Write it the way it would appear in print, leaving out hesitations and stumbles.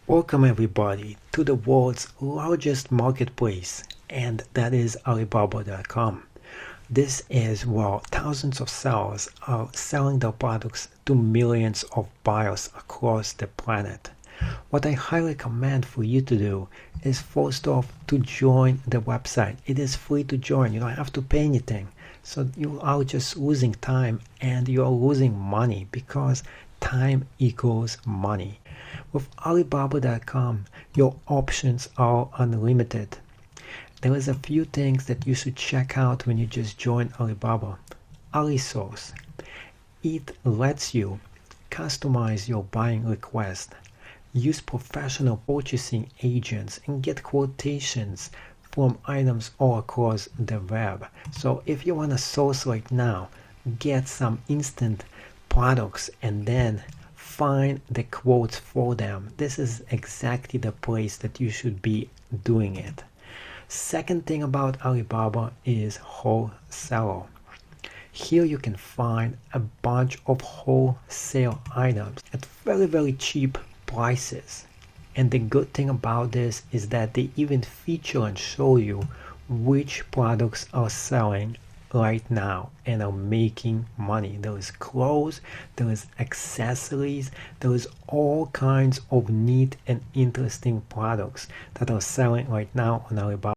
Welcome everybody to the world's largest marketplace, and that is Alibaba.com. This is where thousands of sellers are selling their products to millions of buyers across the planet. What I highly recommend for you to do is first off to join the website. It is free to join. You don't have to pay anything. So you are just losing time and you are losing money because time equals money. With Alibaba.com, your options are unlimited. There is a few things that you should check out when you just join Alibaba. AliSource. It lets you customize your buying request, use professional purchasing agents, and get quotations from items all across the web. So if you want to source right now, get some instant products and then find the quotes for them. This is exactly the place that you should be doing it. Second thing about Alibaba is wholesaler. Here you can find a bunch of wholesale items at very cheap prices. And the good thing about this is that they even feature and show you which products are selling right now and are making money. There is clothes, there is accessories, there is all kinds of neat and interesting products that are selling right now on Alibaba.